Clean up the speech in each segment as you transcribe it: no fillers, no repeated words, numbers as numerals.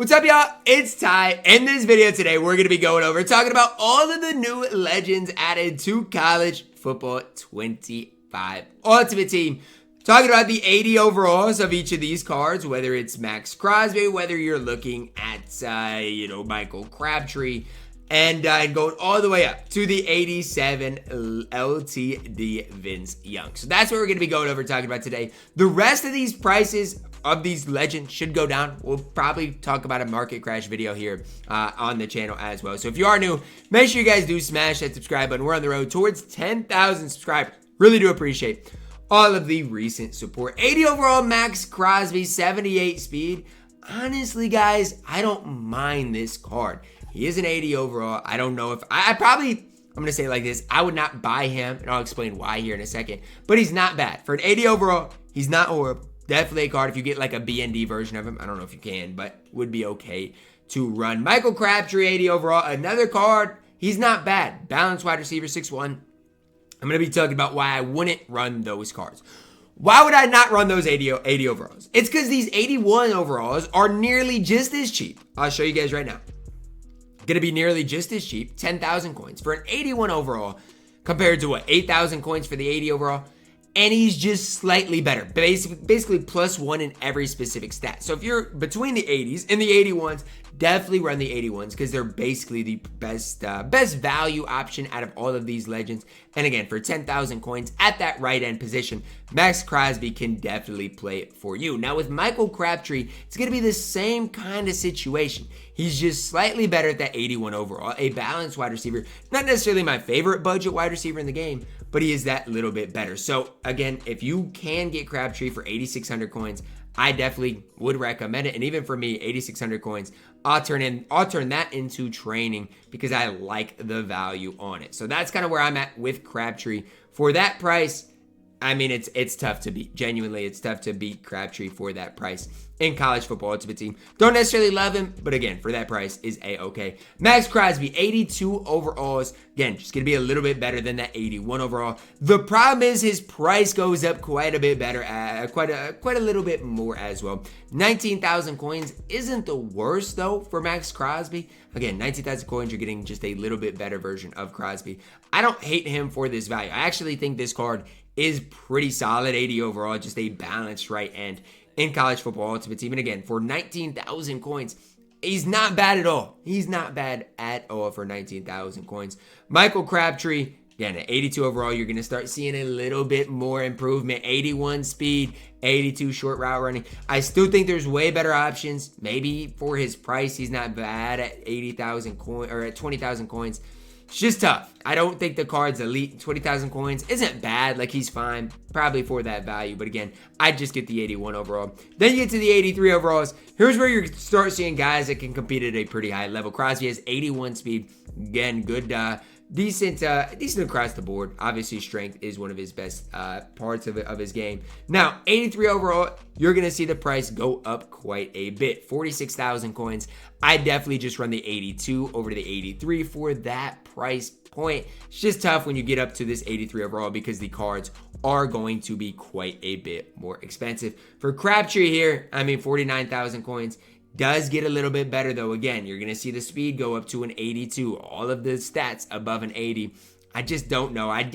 What's up, y'all? It's Ty. In this video today, we're going to be going over talking about all of the new legends added to College Football 25 Ultimate Team. Talking about the 80 overalls of each of these cards, whether it's Maxx Crosby, whether you're looking at, Michael Crabtree, and going all the way up to the 87 LTD Vince Young. So that's what we're going to be going over talking about today. The rest of these prices of these legends should go down. We'll probably talk about a market crash video here on the channel as well. So if you are new, make sure you guys do smash that subscribe button. We're on the road towards 10,000 subscribers. Really do appreciate all of the recent support. 80 overall Maxx Crosby, 78 speed. Honestly, guys, I don't mind this card. He is an 80 overall. I don't know if I'm going to say it like this. I would not buy him, and I'll explain why here in a second. But he's not bad. For an 80 overall, he's not horrible. Definitely a card if you get like a BND version of him. I don't know if you can, but would be okay to run. Michael Crabtree, 80 overall. Another card. He's not bad. Balanced wide receiver, 6'1". I'm going to be talking about why I wouldn't run those cards. Why would I not run those 80 overalls? It's because these 81 overalls are nearly just as cheap. I'll show you guys right now. Going to be nearly just as cheap, 10,000 coins for an 81 overall compared to what, 8,000 coins for the 80 overall. And he's just slightly better, basically +1 in every specific stat. So if you're between the 80s and the 81s, definitely run the 81s because they're basically the best value option out of all of these legends. And again, for 10,000 coins at that right end position, Maxx Crosby can definitely play it for you. Now with Michael Crabtree, it's going to be the same kind of situation. He's just slightly better at that 81 overall, a balanced wide receiver. Not necessarily my favorite budget wide receiver in the game, but he is that little bit better. So again, if you can get Crabtree for 8,600 coins, I definitely would recommend it. And even for me, 8,600 coins, I'll turn that into training because I like the value on it. So that's kind of where I'm at with Crabtree. For that price, I mean, it's tough to beat. Genuinely, it's tough to beat Crabtree for that price in College Football Ultimate Team. Don't necessarily love him, but again, for that price is A-okay. Maxx Crosby, 82 overalls. Again, just going to be a little bit better than that 81 overall. The problem is his price goes up quite a bit better, quite a little bit more as well. 19,000 coins isn't the worst, though, for Maxx Crosby. Again, 19,000 coins, you're getting just a little bit better version of Crosby. I don't hate him for this value. I actually think this card is pretty solid, 80 overall, just a balanced right end in College Football Ultimate Team. And again, for 19,000 coins, he's not bad at all. He's not bad at all for 19,000 coins. Michael Crabtree, again, at 82 overall, you're going to start seeing a little bit more improvement. 81 speed, 82 short route running. I still think there's way better options. Maybe for his price, he's not bad at 80,000 coins or at 20,000 coins. It's just tough. I don't think the card's elite. 20,000 coins isn't bad. Like, he's fine. Probably for that value. But again, I'd just get the 81 overall. Then you get to the 83 overalls. Here's where you start seeing guys that can compete at a pretty high level. Crosby has 81 speed. Again, good, decent across the board. Obviously, strength is one of his best parts of his game. Now, 83 overall, you're going to see the price go up quite a bit. 46,000 coins. I definitely just run the 82 over to the 83 for that price point. It's just tough when you get up to this 83 overall because the cards are going to be quite a bit more expensive. For Crabtree here, I mean, 49,000 coins. Does get a little bit better, though. Again, you're going to see the speed go up to an 82. All of the stats above an 80. I just don't know. I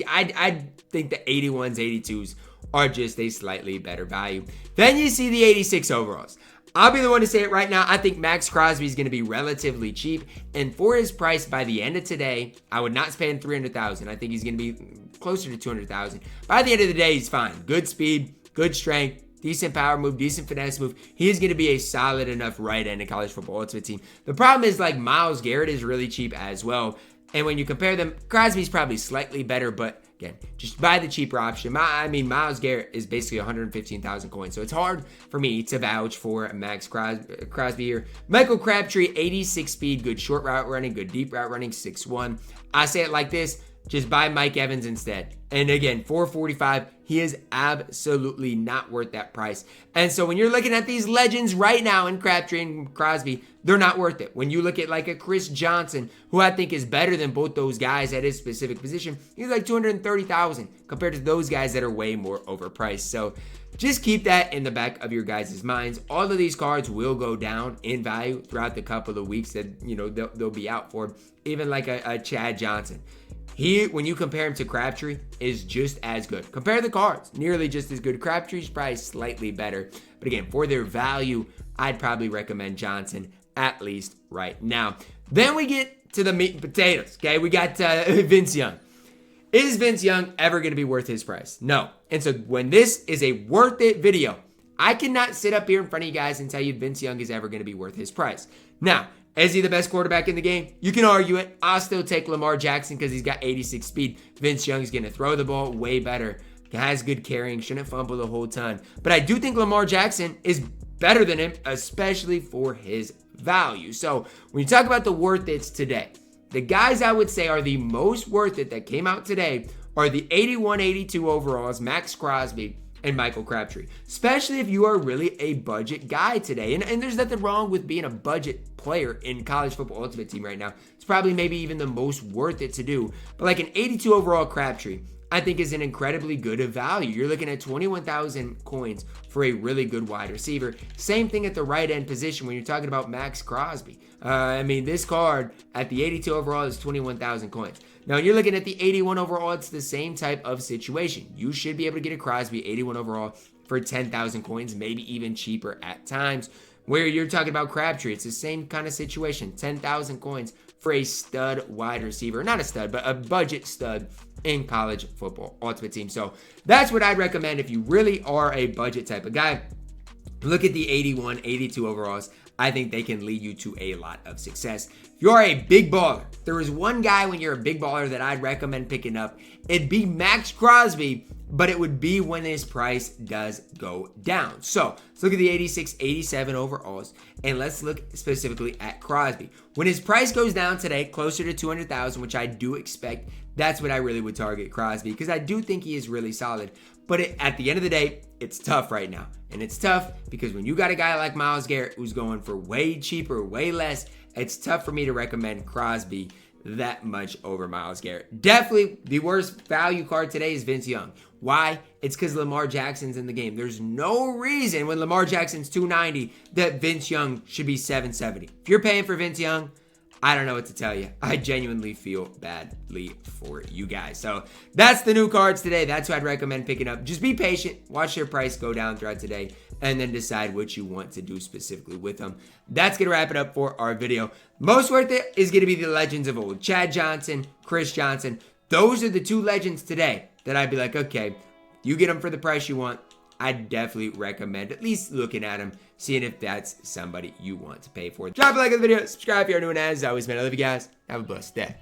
think the 81s, 82s are just a slightly better value. Then you see the 86 overalls. I'll be the one to say it right now. I think Maxx Crosby is going to be relatively cheap. And for his price, by the end of today, I would not spend 300,000. I think he's going to be closer to 200,000. By the end of the day, he's fine. Good speed, good strength. Decent power move, decent finesse move. He is going to be a solid enough right end in College Football Ultimate Team. The problem is, like, Myles Garrett is really cheap as well. And when you compare them, Crosby's probably slightly better, but again, just buy the cheaper option. I mean, Myles Garrett is basically 115,000 coins, so it's hard for me to vouch for Maxx Crosby here. Michael Crabtree, 86 speed, good short route running, good deep route running, 6'1". I say it like this. just buy Mike Evans instead. And again, $445, he is absolutely not worth that price. And so when you're looking at these legends right now in Crabtree and Crosby, they're not worth it. When you look at like a Chris Johnson, who I think is better than both those guys at his specific position, he's like $230,000 compared to those guys that are way more overpriced. So just keep that in the back of your guys' minds. All of these cards will go down in value throughout the couple of weeks that, you know, they'll be out for. Even like a Chad Johnson. He, when you compare him to Crabtree, is just as good. Compare the cards, nearly just as good. Crabtree's probably slightly better. But again, for their value, I'd probably recommend Johnson at least right now. Then we get to the meat and potatoes, okay? We got Vince Young. Is Vince Young ever going to be worth his price? No. And so when this is a worth it video, I cannot sit up here in front of you guys and tell you Vince Young is ever going to be worth his price. Now, is he the best quarterback in the game? You can argue it. I'll still take Lamar Jackson because he's got 86 speed. Vince Young's going to throw the ball way better. Has good carrying. Shouldn't fumble the whole ton. But I do think Lamar Jackson is better than him, especially for his value. So when you talk about the worth it's today, the guys I would say are the most worth it that came out today are the 81-82 overalls, Maxx Crosby, and Michael Crabtree, especially if you are really a budget guy today. And there's nothing wrong with being a budget player in college football ultimate team right now. It's probably maybe even the most worth it to do. But like an 82 overall Crabtree, I think is an incredibly good value. You're looking at 21,000 coins for a really good wide receiver. Same thing at the right end position when you're talking about Maxx Crosby. I mean, this card at the 82 overall is 21,000 coins. Now, you're looking at the 81 overall, it's the same type of situation. You should be able to get a Crosby 81 overall for 10,000 coins, maybe even cheaper at times. Where you're talking about Crabtree, it's the same kind of situation. 10,000 coins for a stud wide receiver. Not a stud, but a budget stud in college football ultimate team. So that's what I'd recommend if you really are a budget type of guy. Look at the 81, 82 overalls. I think they can lead you to a lot of success. If you are a big baller, there is one guy when you're a big baller that I'd recommend picking up. It'd be Maxx Crosby, but it would be when his price does go down. So let's look at the 86, 87 overalls, and let's look specifically at Crosby. When his price goes down today, closer to 200,000, which I do expect, that's what I really would target Crosby, because I do think he is really solid. But at the end of the day, it's tough right now. And it's tough because when you got a guy like Myles Garrett who's going for way cheaper, way less, it's tough for me to recommend Crosby that much over Myles Garrett. Definitely the worst value card today is Vince Young. Why? It's because Lamar Jackson's in the game. There's no reason when Lamar Jackson's 290 that Vince Young should be 770. If you're paying for Vince Young, I don't know what to tell you. I genuinely feel badly for you guys. So that's the new cards today. That's what I'd recommend picking up. Just be patient. Watch your price go down throughout today and then decide what you want to do specifically with them. That's going to wrap it up for our video. Most worth it is going to be the legends of old. Chad Johnson, Chris Johnson. Those are the two legends today that I'd be like, okay, you get them for the price you want. I'd definitely recommend at least looking at them, seeing if that's somebody you want to pay for. Drop a like on the video, subscribe if you're new, and as always, man, I love you guys. Have a blessed day.